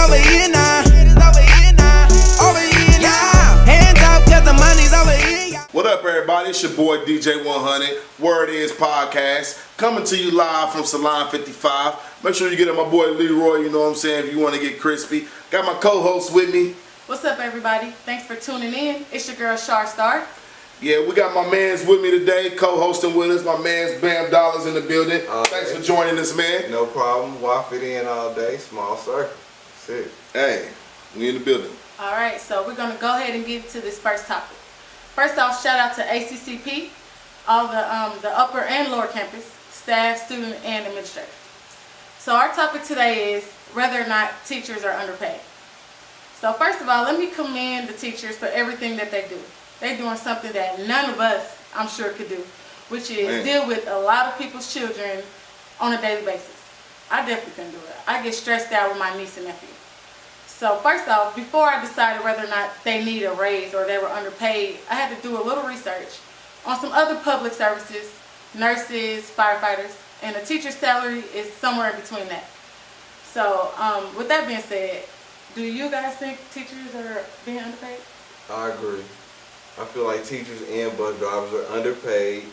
over here now. Over here now. Hands up, cause the money's over here. What up, everybody? It's your boy Dj100, Word Is Podcast, coming to you live from Salon 55. Make sure you get at my boy Leroy, you know what I'm saying, if you want to get crispy. Got my co-host with me. What's up, everybody? Thanks for tuning in. It's your girl, Char. Yeah, we got my mans with me today, co-hosting with us. My man's Bam Dollars in the building. Thanks for joining us, man. No problem. Walk it in all day. Small circle. That's it. Hey, we in the building. All right, so we're going to go ahead and get to this first topic. First off, shout out to ACCP, all the upper and lower campus, staff, student, and administrators. So our topic today is whether or not teachers are underpaid. So first of all, let me commend the teachers for everything that they do. They're doing something that none of us, I'm sure, could do, which is deal with a lot of people's children on a daily basis. I definitely couldn't do it. I get stressed out with my niece and nephew. So first off, before I decided whether or not they need a raise or they were underpaid, I had to do a little research on some other public services, nurses, firefighters, and a teacher's salary is somewhere in between that. So with that being said, do you guys think teachers are being underpaid? I agree. I feel like teachers and bus drivers are underpaid.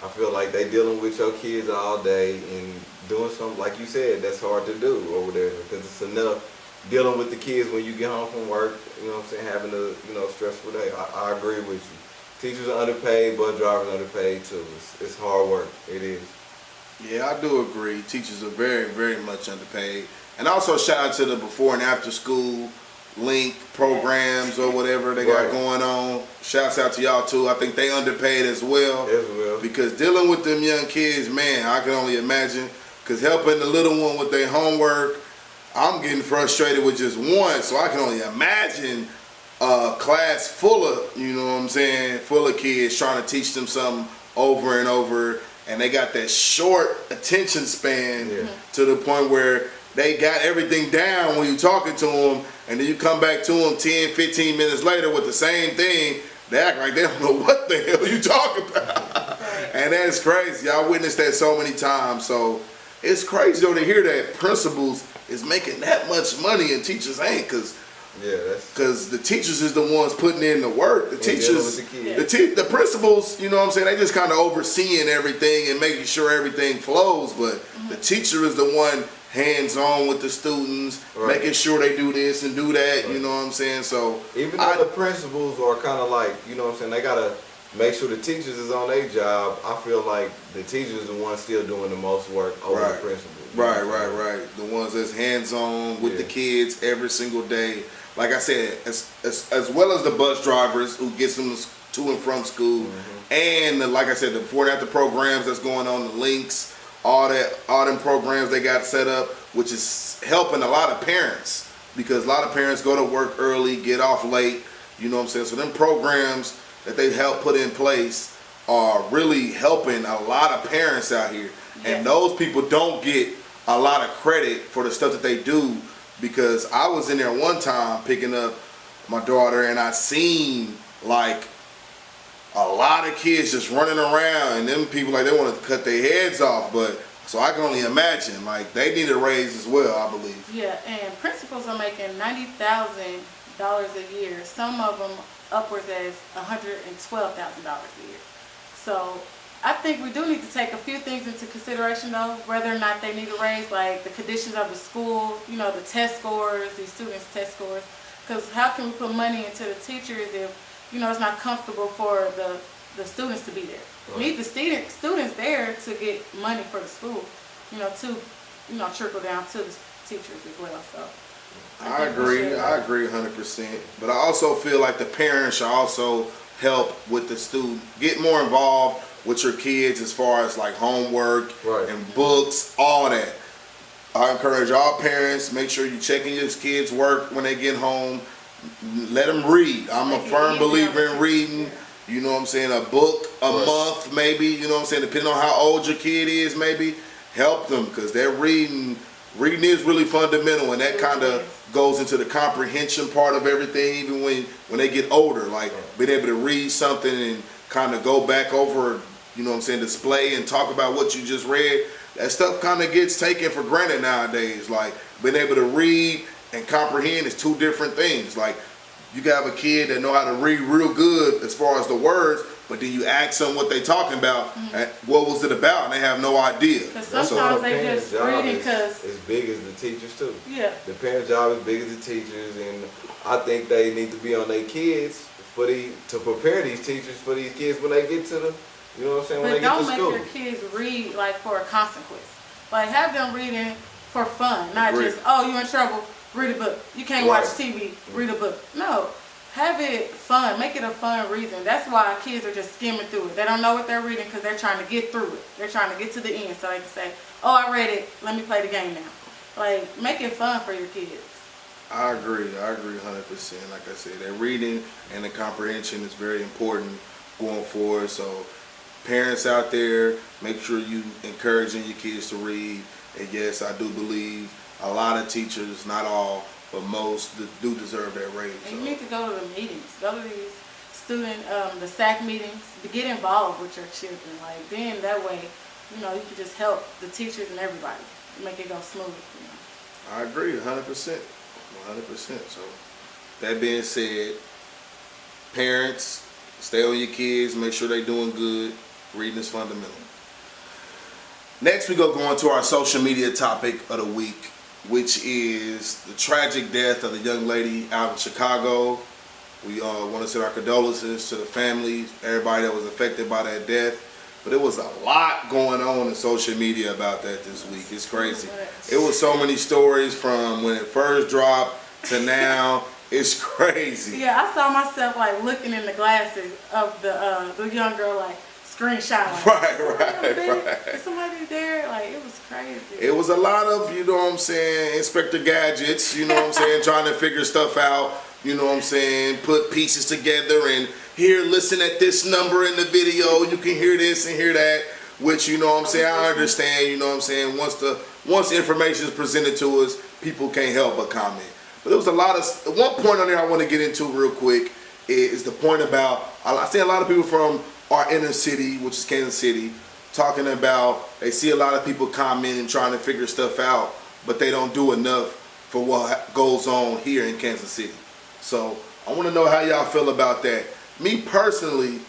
I feel like they dealing with your kids all day and doing something, like you said, that's hard to do over there because it's enough dealing with the kids when you get home from work, you know what I'm saying, having a stressful day. I agree with you. Teachers are underpaid, bus drivers are underpaid too. It's hard work. It is. Yeah, I do agree. Teachers are very, very much underpaid. And also shout out to the before and after school link programs or whatever they got going on. Shouts out to y'all too. I think they underpaid as well. Because dealing with them young kids, man, I can only imagine. Because helping the little one with their homework, I'm getting frustrated with just one. So I can only imagine a class full of, you know what I'm saying, full of kids trying to teach them something over and over. And they got that short attention span to the point where they got everything down when you're talking to them, and then you come back to them 10, 15 minutes later with the same thing. They act like they don't know what the hell you talking about. And that's crazy. I witnessed that so many times. So it's crazy though to hear that principals is making that much money and teachers ain't, because the teachers is the ones putting in the work. The teachers, the principals, you know what I'm saying, they just kind of overseeing everything and making sure everything flows, but the teacher is the one hands-on with the students, making sure they do this and do that, you know what I'm saying? So even though the principals are kind of like, you know what I'm saying, they got to make sure the teachers is on their job, I feel like the teachers are the ones still doing the most work over the principals. Right. The ones that's hands-on with the kids every single day. Like I said, as well as the bus drivers who gets them to and from school, and like I said, the before and after programs that's going on, the links, all them programs they got set up, which is helping a lot of parents, because a lot of parents go to work early, get off late, you know what I'm saying? So them programs that they help put in place are really helping a lot of parents out here. And those people don't get a lot of credit for the stuff that they do, because I was in there one time picking up my daughter and I seen like a lot of kids just running around, and them people, like, they want to cut their heads off. But so I can only imagine, like, they need a raise as well, I believe. Yeah, and principals are making $90,000 a year. Some of them upwards as $112,000 a year. So I think we do need to take a few things into consideration, though, whether or not they need a raise, like the conditions of the school, you know, the test scores, these students' test scores. Because how can we put money into the teachers if, you know, it's not comfortable for the students to be there? We need the students there to get money for the school, you know, to, you know, trickle down to the teachers as well. So I agree 100%. But I also feel like the parents should also help with the student, get more involved with your kids as far as like homework and books, all that. I encourage all parents, make sure you checking your kids' work when they get home. Let them read. I'm a firm believer in reading. You know what I'm saying? A book a month, maybe. You know what I'm saying? Depending on how old your kid is, maybe help them, because they're reading. Reading is really fundamental, and that kind of goes into the comprehension part of everything. Even when they get older, like being able to read something and kind of go back over, you know what I'm saying, display and talk about what you just read. That stuff kind of gets taken for granted nowadays. Like being able to read and comprehend is two different things. Like, you can have a kid that know how to read real good as far as the words, but then you ask them what they talking about, and what was it about, and they have no idea. Because sometimes they just reading because as big as the teachers too. Yeah. The parents' job is big as the teachers, and I think they need to be on their kids to prepare these teachers for these kids when they get to the, you know what I'm saying, when But they get to don't school. make your kids read like for a consequence. Like, have them reading for fun, not Agreed. just, oh, you in trouble, read a book. You can't Right. watch TV, read a book. No, have it fun. Make it a fun reason. That's why kids are just skimming through it. They don't know what they're reading because they're trying to get through it. They're trying to get to the end so they can say, oh, I read it. Let me play the game now. Like, make it fun for your kids. I agree 100%. Like I said, that reading and the comprehension is very important going forward. So parents out there, make sure you encouraging your kids to read. And yes, I do believe a lot of teachers, not all, but most, do deserve that raise. And you need to go to the meetings. Go to these student, the SAC meetings, to get involved with your children. Like, then that way, you know, you can just help the teachers and everybody. Make it go smooth, you know. I agree 100%. 100%. So that being said, parents, stay on your kids, make sure they're doing good. Reading is fundamental. Next, we go into our social media topic of the week, which is the tragic death of the young lady out in Chicago. We want to send our condolences to the family, everybody that was affected by that death. But it was a lot going on in social media about that this week. It's crazy. It was so many stories from when it first dropped to now. It's crazy. Yeah, I saw myself like looking in the glasses of the young girl, like screenshotting. Right. Is somebody there? Like, it was crazy. It was a lot of, you know what I'm saying, Inspector Gadgets, you know what I'm saying, trying to figure stuff out, you know what I'm saying, put pieces together and here, listen at this number in the video, you can hear this and hear that, which, you know what I'm saying, I understand, you know what I'm saying, once information is presented to us, people can't help but comment. But there was a lot of, one point on there I want to get into real quick is the point about, I see a lot of people from our inner city, which is Kansas City, talking about they see a lot of people commenting, trying to figure stuff out, but they don't do enough for what goes on here in Kansas City. So I want to know how y'all feel about that. Me personally,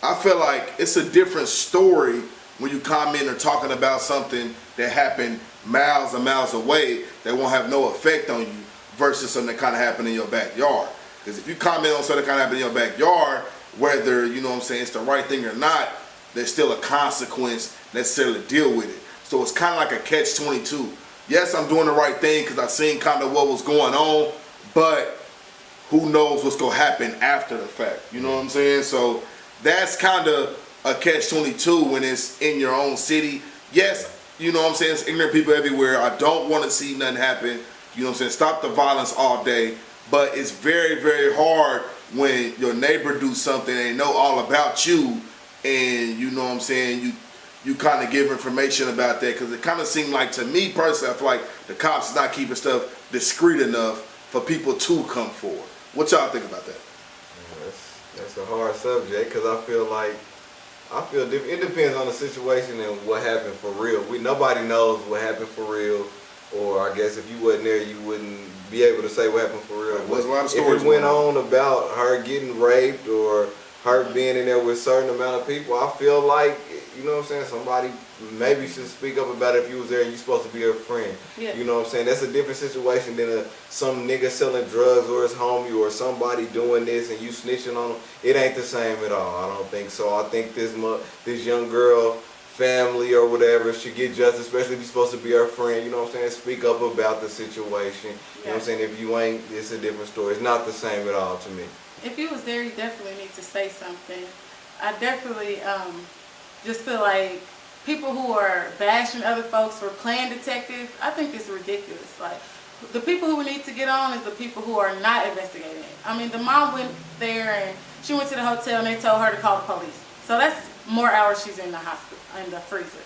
I feel like it's a different story when you comment or talking about something that happened miles and miles away that won't have no effect on you versus something that kind of happened in your backyard. Because if you comment on something that kind of happened in your backyard, whether, you know what I'm saying, it's the right thing or not, there's still a consequence necessarily to deal with it. So it's kind of like a catch-22. Yes, I'm doing the right thing because I've seen kind of what was going on, but who knows what's going to happen after the fact. You know what I'm saying? So that's kind of a catch-22 when it's in your own city. Yes, you know what I'm saying, it's ignorant people everywhere. I don't want to see nothing happen. You know what I'm saying? Stop the violence all day. But it's very, very hard when your neighbor do something and they know all about you, and you know what I'm saying, you kind of give information about that, because it kind of seemed like, to me personally, I feel like the cops is not keeping stuff discreet enough for people to come forward. What y'all think about that? That's a hard subject, because I feel different. It depends on the situation and what happened for real. Nobody knows what happened for real, or I guess if you wasn't there, you wouldn't be able to say what happened for real. There was a lot of stories. If it went on about her getting raped or her being in there with a certain amount of people, I feel like, you know what I'm saying, somebody maybe should speak up about it if you was there and you're supposed to be her friend. Yeah. You know what I'm saying? That's a different situation than some nigga selling drugs or his homie or somebody doing this and you snitching on them. It ain't the same at all. I don't think so. I think this young girl, family or whatever, should get justice, especially if you're supposed to be her friend. You know what I'm saying? Speak up about the situation. You know what I'm saying? If you ain't, it's a different story. It's not the same at all to me. If you was there, you definitely need to say something. I definitely just feel like people who are bashing other folks for playing detective, I think it's ridiculous. Like, the people who need to get on is the people who are not investigating it. I mean, the mom went there and she went to the hotel and they told her to call the police. So that's more hours she's in the hospital, in the freezer.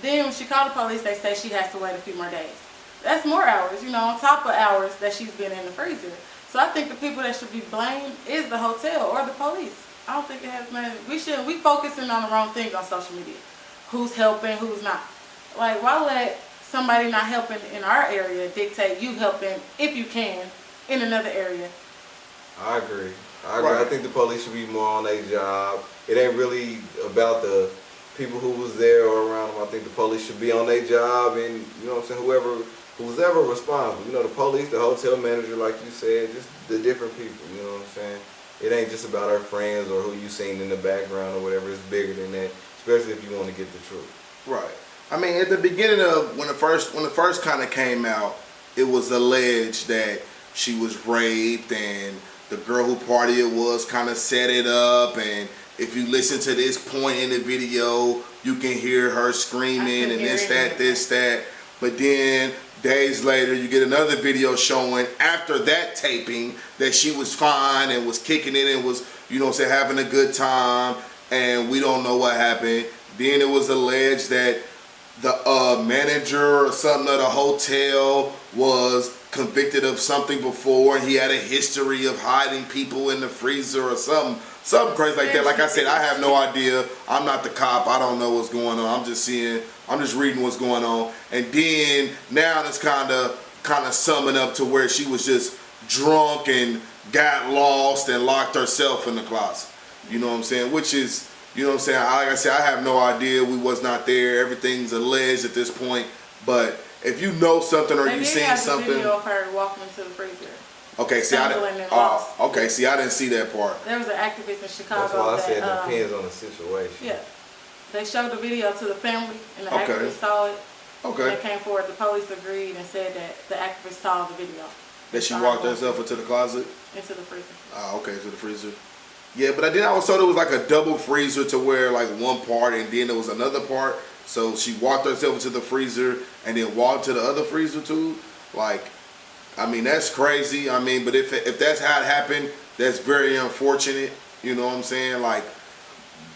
Then when she called the police, they say she has to wait a few more days. That's more hours, you know, on top of hours that she's been in the freezer. So I think the people that should be blamed is the hotel or the police. I don't think it has nothing. We focusing on the wrong thing on social media. Who's helping, who's not. Like, why let somebody not helping in our area dictate you helping, if you can, in another area. I agree. I think the police should be more on their job. It ain't really about the people who was there or around them. I think the police should be on their job, and you know what I'm saying, who's ever responsible. You know, the police, the hotel manager, like you said, just the different people. You know what I'm saying? It ain't just about our friends or who you seen in the background or whatever. It's bigger than that, especially if you want to get the truth. Right. I mean, at the beginning of when it first kind of came out, it was alleged that she was raped, and the girl who partied was kind of set it up. And if you listen to this point in the video, you can hear her screaming and this, that. But then days later, you get another video showing after that taping that she was fine and was kicking it and was, you know what I'm saying, having a good time. And we don't know what happened. Then it was alleged that the manager or something of the hotel was convicted of something before, and he had a history of hiding people in the freezer or something crazy like that. Like I said, I have no idea. I'm not the cop. I don't know what's going on. I'm just reading what's going on. And then now it's kind of summing up to where she was just drunk and got lost and locked herself in the closet. You know what I'm saying? Which is, you know what I'm saying? Like I said, I have no idea. We was not there. Everything's alleged at this point. But if you know something or you seen something, video of her walking into the freezer. Okay, see, I didn't see that part. There was an activist in Chicago. That's why I said it depends on the situation. Yeah, they showed the video to the family, and the activist saw it. Okay. They came forward. The police agreed and said that the activist saw the video. That she walked herself into the closet. Into the freezer. Okay, to the freezer. Yeah, but then I was told it was like a double freezer to where like one part and then there was another part. So she walked herself into the freezer and then walked to the other freezer too. Like, I mean, that's crazy. I mean, but if that's how it happened, that's very unfortunate. You know what I'm saying? Like,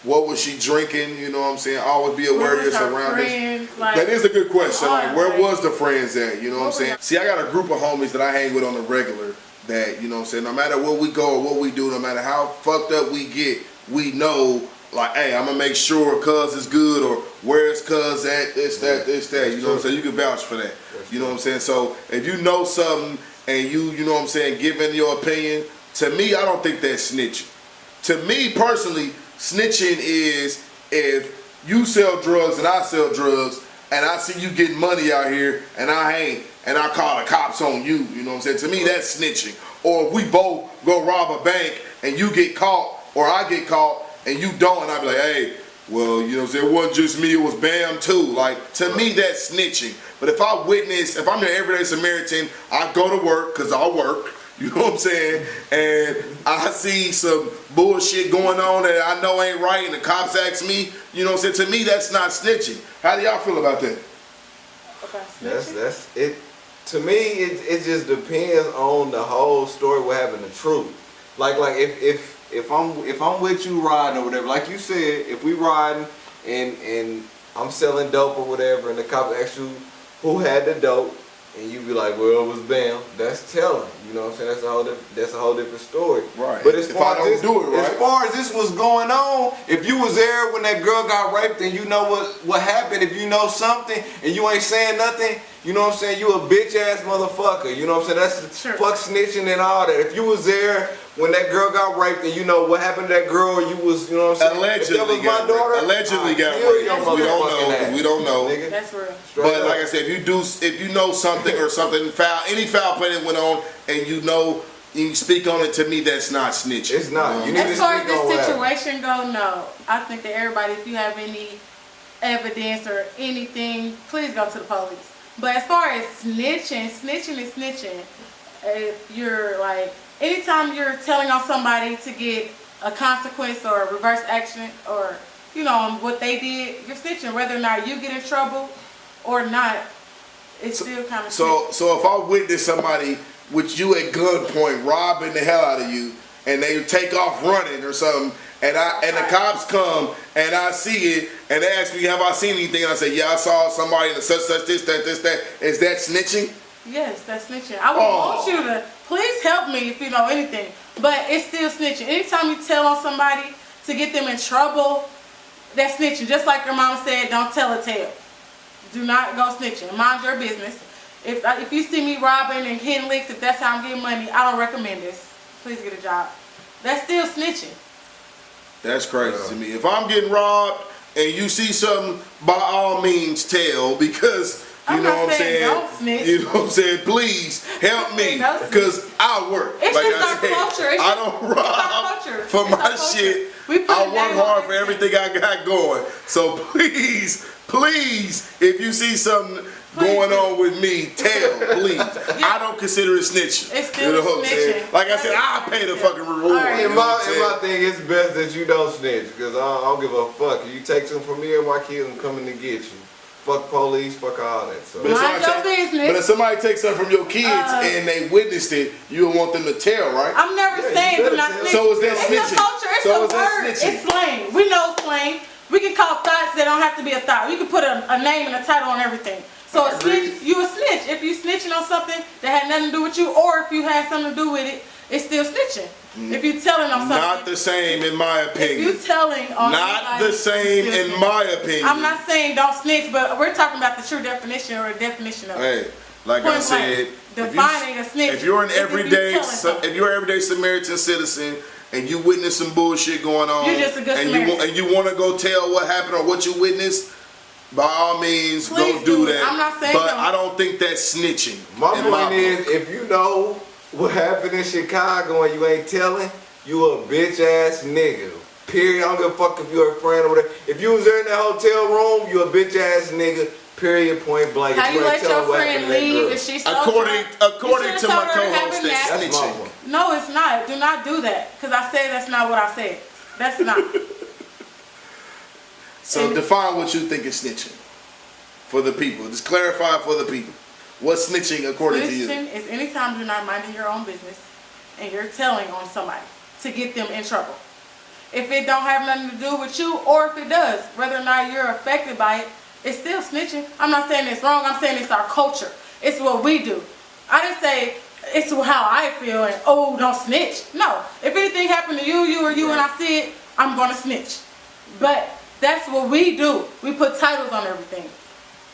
what was she drinking? You know what I'm saying? Always be aware of your surroundings. Like, that is a good question. Like, where was the friends at? You know what I'm saying? See, I got a group of homies that I hang with on the regular that, you know what I'm saying, no matter where we go or what we do, no matter how fucked up we get, we know, like, hey, I'm going to make sure cuz is good, or where's cuz at, this, that. You know what I'm saying? You can vouch for that. You know what I'm saying? So if you know something and you know what I'm saying, giving your opinion, to me, I don't think that's snitching. To me, personally, snitching is if you sell drugs and I sell drugs and I see you getting money out here and I ain't, and I call the cops on you, you know what I'm saying? To me, that's snitching. Or if we both go rob a bank and you get caught or I get caught and you don't, and I be like, hey, well, you know what I'm saying, it wasn't just me, it was Bam too. Like, to me, that's snitching. But if I'm an everyday Samaritan, I go to work because I work, you know what I'm saying, and I see some bullshit going on that I know ain't right and the cops ask me, you know what I'm saying, to me, that's not snitching. How do y'all feel about that? That's it. To me, it just depends on the whole story. What happened, the truth. Like if I'm with you riding or whatever, like you said, if we riding and I'm selling dope or whatever, and the cops ask you who had the dope, and you be like, well, it was Bam. That's telling. You know what I'm saying? That's a whole different story. Right. But as far as this was going on, if you was there when that girl got raped and you know what happened, if you know something and you ain't saying nothing, you know what I'm saying? You a bitch ass motherfucker. You know what I'm saying? That's fuck snitching and all that. If you was there when that girl got raped and you know what happened to that girl, you was, you know what I'm saying? Allegedly if that was my daughter, allegedly got raped. We don't know. Nigga. That's real. But like I said, if you know something or something foul, any foul play that went on, and you know, you speak on it, to me, that's not snitching. It's not. You need as to far as speak on this situation go, no. I think that everybody, if you have any evidence or anything, please go to the police. But as far as snitching is snitching. If you're like, anytime you're telling on somebody to get a consequence or a reverse action or, you know, what they did, you're snitching. Whether or not you get in trouble or not, it's still kind of snitching. So if I witness somebody with you at gunpoint robbing the hell out of you, and they take off running or something, and the cops come and I see it and they ask me, have I seen anything? And I say, yeah, I saw somebody in the such this, that. Is that snitching? Yes, that's snitching. I would want you to please help me if you know anything, but it's still snitching. Anytime you tell on somebody to get them in trouble, that's snitching. Just like your mama said, don't tell a tale. Do not go snitching. Mind your business. If you see me robbing and hitting licks, if that's how I'm getting money, I don't recommend this. Please get a job. That's still snitching. That's crazy to me. If I'm getting robbed and you see something, by all means tell, because you I'm know not what I'm saying saying. don't snitch. You know what I'm saying. Please help me, Don't because I work. It's like just I our said, culture. It's I just- don't it's our rob culture. for It's my our culture. shit. We put I a work name hard on for everything I got going. So please, if you see something going on with me, tell, please. I don't consider it snitching. It's still you know what I'm saying? snitching. Like I said, I'll pay the fucking reward. Alright. you In know what I'm my saying? thing, it's best that you don't snitch, because I don't give a fuck. If you take something from me or my kids, I'm coming to get you. Fuck police, fuck all that. So. But if Mind somebody your business. But if somebody takes something from your kids and they witnessed it, you would want them to tell, right? I'm never Yeah, saying you do not better snitch. tell. So is that It's snitching? a culture. It's So a is that word. snitching? It's slang. We know slang. We can call thoughts that don't have to be a thought. You can put a name and a title on everything. So a snitch, you a snitch. If you snitching on something that had nothing to do with you, or if you had something to do with it, it's still snitching. If you telling on something, Not the same in my if you opinion. telling on Not somebody, the same it's still in snitching. my opinion. I'm not saying don't snitch, but we're talking about the true definition or a definition of it. Hey, like Point I said, blank. Defining a snitch if you're an is if you everyday, telling something. if you're an everyday Samaritan citizen and you witness some bullshit going on, You're just a good Samaritan. and you want to go tell what happened or what you witnessed, by all means, Please go do do it. that. I'm not saying but don't. I don't think that's snitching. My in point book. is, if you know what happened in Chicago and you ain't telling, you a bitch ass nigga. Period. I don't give a fuck if you're a friend or whatever. If you was there in that hotel room, you a bitch ass nigga. Period. Point blank. How If you ain't let your telling what friend happened to that leave girl. if she's so According drunk? to You my should've told her to have co-host, a that's nap. That's my snitching. one. No, it's not. Do not do that. Because I said that's not what I said. That's not. So define what you think is snitching for the people. Just clarify for the people. What's snitching according to you? Snitching is anytime you're not minding your own business and you're telling on somebody to get them in trouble. If it don't have nothing to do with you, or if it does, whether or not you're affected by it, it's still snitching. I'm not saying it's wrong. I'm saying it's our culture. It's what we do. I didn't say it's how I feel and, oh, don't snitch. No. If anything happened to you and I see it, I'm going to snitch. But that's what we do. We put titles on everything.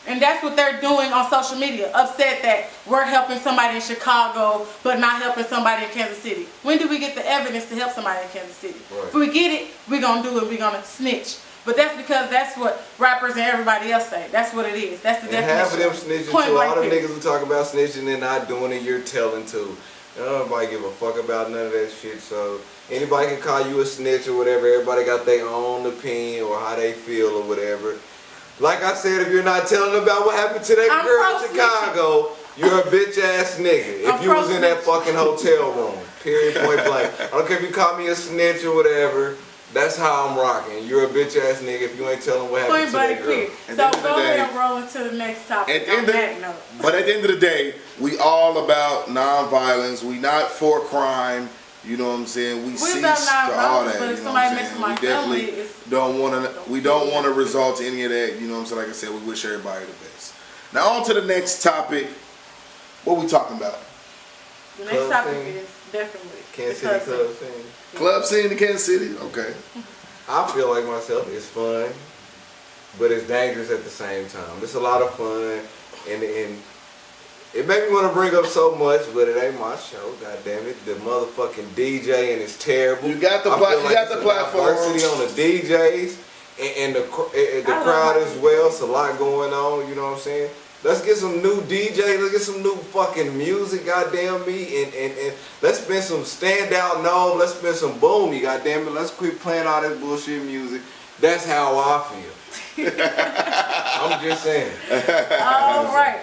And that's what they're doing on social media. Upset that we're helping somebody in Chicago, but not helping somebody in Kansas City. When do we get the evidence to help somebody in Kansas City? Right. If we get it, we're going to do it. We're going to snitch. But that's because that's what rappers and everybody else say. That's what it is. That's the And definition. half of them snitching Point too. blank All the period. niggas who talk about snitching and not doing it, you're telling too. Nobody give a fuck about none of that shit. So anybody can call you a snitch or whatever. Everybody got their own opinion or how they feel or whatever. Like I said, if you're not telling about what happened to that I'm girl in pro-snitching. Chicago, you're a bitch ass nigga. If I'm you was in that pro-snitching. fucking hotel room, period, point blank. I don't care if you call me a snitch or whatever. That's how I'm rocking. You're a bitch ass nigga if you ain't telling what happened Point to that blank girl. period. At the So end of the go ahead day- and roll into the next topic At the on end of- that note. But at the end of the day, we all about nonviolence. We not for crime. You know what I'm saying? We cease about to all nonviolence, that. but You if know somebody what I'm messes saying? with my We definitely family, it's- don't want to result to any of that. You know what I'm saying? Like I said, we wish everybody the best. Now on to the next topic. What we talking about? The next Club topic scene. is definitely Kansas the City club club scene. scene. Club scene in Kansas City. Okay. I feel like myself, it's fun, but it's dangerous at the same time. It's a lot of fun, and it made me want to bring up so much, but it ain't my show. God damn it, the motherfucking DJ and it's terrible. You got the I feel you like got it's the a platform. diversity on the DJs and the I love crowd my as well. It's a lot going on. You know what I'm saying? Let's get some new DJs. Let's get some new fucking music. Goddamn me, and let's spend some standout no. Let's spend some boomy. Goddamn it. Let's quit playing all this bullshit music. That's how I feel. I'm just saying. All right.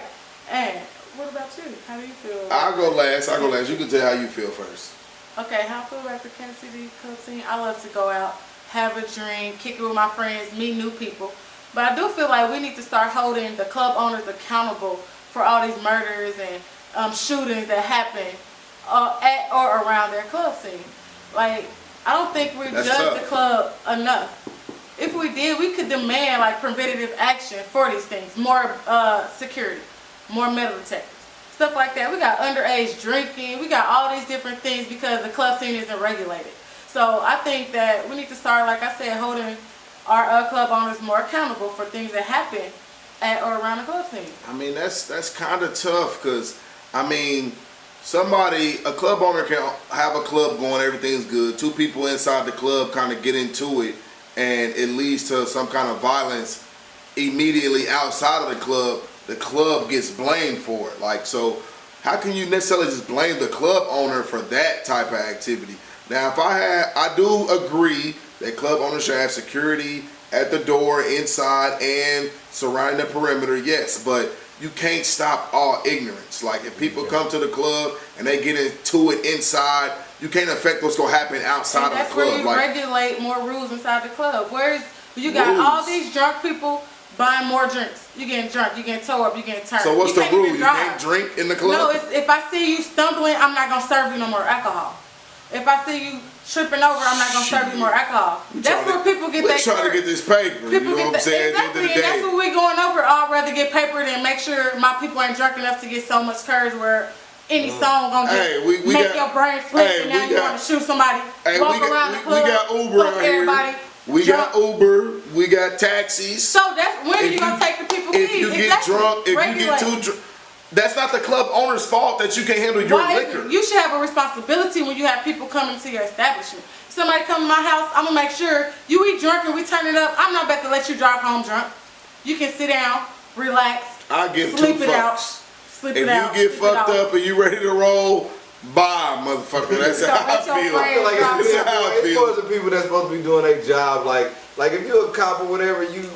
And what about you? How do you feel? I'll go last. You can tell how you feel first. Okay, how I feel about the Kansas City club scene? I love to go out, have a drink, kick it with my friends, meet new people. But I do feel like we need to start holding the club owners accountable for all these murders and shootings that happen at or around their club scene. Like, I don't think we That's judge tough. the club enough. If we did, we could demand like preventative action for these things, more security, more metal detectors, stuff like that. We got underage drinking, we got all these different things because the club scene isn't regulated. So I think that we need to start, like I said, holding our club owners more accountable for things that happen at or around the club scene. I mean, that's kind of tough because, I mean, a club owner can have a club going, everything's good. Two people inside the club kind of get into it, and it leads to some kind of violence immediately outside of the club. The club gets blamed for it. Like, so how can you necessarily just blame the club owner for that type of activity? Now, I do agree that club owners should have security at the door, inside, and surrounding the perimeter, yes, but you can't stop all ignorance. Like, if people come to the club and they get into it inside, you can't affect what's going to happen outside of the club. That's where you regulate more rules inside the club. Whereas you got all these drunk people buying more drinks. You getting drunk, you getting towed up, you getting turned. So what's the rule? You can't drink in the club? No, if I see you stumbling, I'm not going to serve you no more alcohol. If I see you tripping over, I'm not going to serve you more alcohol. That's where people get that. We're trying to get this paper. You know what I'm saying? Exactly, and that's what we're going over. I'd rather get paper than make sure my people ain't drunk enough to get so much courage where any song gonna just make your brain flip and now you want to shoot somebody. Walk around the club. We got Uber out here. We got Uber. We got taxis. So that's when you gonna take the people. If you get drunk, if you get too drunk. That's not the club owner's fault that you can't handle your liquor. You should have a responsibility when you have people coming to your establishment. Somebody come to my house, I'm gonna make sure you eat drunk and we turn it up. I'm not about to let you drive home drunk. You can sit down, relax, I give sleep two it out. fucks. Sleep it out. If you get fucked up and you ready to roll, bye, motherfucker. That's how I feel. I feel like it's for the people that's supposed to be doing their job. Like if you're a cop or whatever, you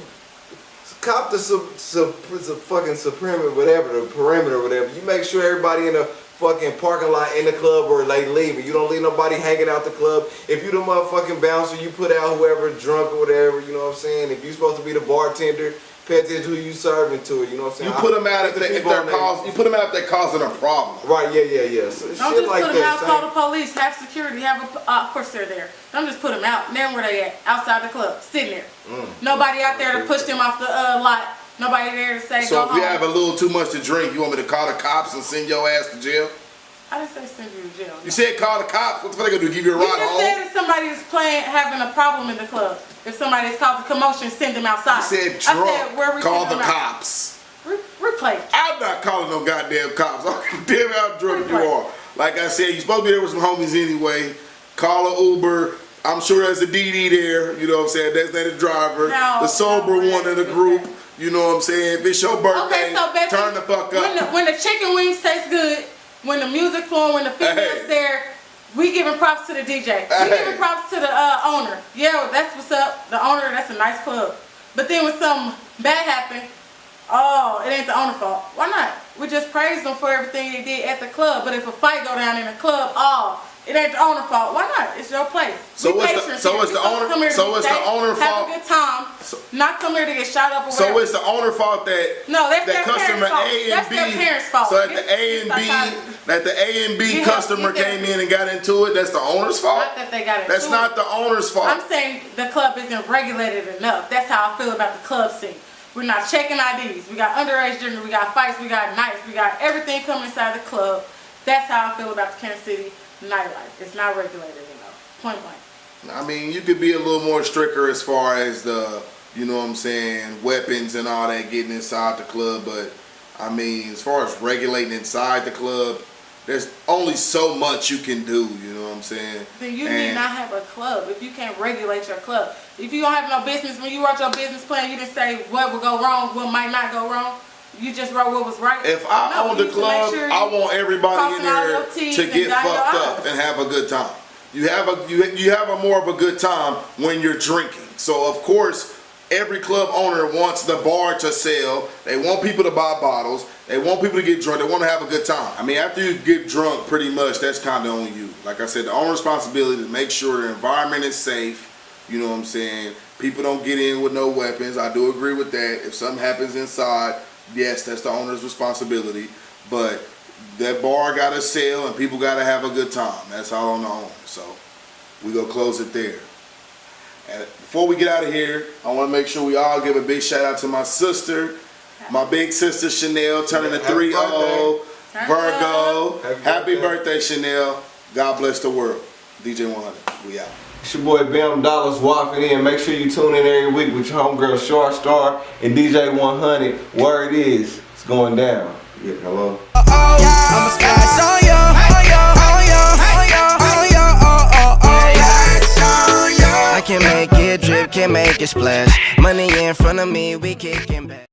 cop the fucking the perimeter or whatever. You make sure everybody in the fucking parking lot in the club or they leaving. You don't leave nobody hanging out the club. If you the motherfucking bouncer, you put out whoever drunk or whatever, you know what I'm saying? If you supposed to be the bartender, pay attention to who you serving to, you know what I'm saying? You put them out if they're causing a problem. Right, yeah. So don't shit just like put them out, that, call the police, have security, of course they're there. Don't just put them out. Then where they at? Outside the club, sitting there. Nobody out there to push them off the lot. Nobody there to say, so go if home. you have a little too much to drink, you want me to call the cops and send your ass to jail? I didn't say send you to jail. No. You said call the cops. What the fuck they gonna do? Give you a ride home? You just said if somebody is having a problem in the club. If somebody is causing commotion, send them outside. You said drunk. I said, where we call the cops. Replay. I'm not calling no goddamn cops. I don't give a damn how drunk you are. Like I said, you're supposed to be there with some homies anyway. Call an Uber. I'm sure there's a DD there. You know what I'm saying? That's not the driver. The sober one in the group. You know what I'm saying? If it's your birthday, turn the fuck up. When the chicken wings taste good, when the music flowing, when the female's there, we giving props to the DJ. We giving props to the owner. Yeah, that's what's up. The owner, that's a nice club. But then when something bad happened, oh, it ain't the owner's fault. Why not? We just praised them for everything they did at the club. But if a fight go down in the club, it ain't the owner's fault. Why not? It's your place. So it's the owner's fault. Have a good time. Not come here to get shot up or whatever. So it's the owner's fault that that's customer A and B. That's their parents' fault. So that the A and B customer came in and got into it. That's the owner's fault. Not that they got into it. That's not the owner's fault. I'm saying the club isn't regulated enough. That's how I feel about the club scene. We're not checking IDs. We got underage drinking. We got fights. We got nights. We got everything coming inside the club. That's how I feel about the Kansas City nightlife. It's not regulated enough. Point blank. I mean, you could be a little more stricter as far as the, you know what I'm saying, weapons and all that getting inside the club. But, I mean, as far as regulating inside the club, there's only so much you can do, you know what I'm saying? Then you need not have a club if you can't regulate your club. If you don't have no business, when you wrote your business plan, you didn't say what would go wrong, what might not go wrong. You just wrote what was right. If I own the club, I want everybody in there to get fucked up and have a good time. You have a more of a good time when you're drinking. So of course, every club owner wants the bar to sell. They want people to buy bottles. They want people to get drunk. They want to have a good time. I mean, after you get drunk, pretty much that's kind of on you. Like I said, the owner's responsibility to make sure the environment is safe. You know what I'm saying? People don't get in with no weapons. I do agree with that. If something happens inside, yes, that's the owner's responsibility, but that bar got to sell and people got to have a good time. That's all on the owner. So we go close it there. And before we get out of here, I want to make sure we all give a big shout out to my sister, my big sister Chanel, turning a 3-0, Virgo. Happy birthday, Chanel. God bless the world. DJ100. We out. It's your boy Bam Dollars waffing in. Make sure you tune in every week with your homegirl Char Star and DJ100. Word is, it's going down. Yeah, hello. I'ma splash on you, I can make it drip, can make it splash. Money in front of me, we kicking back.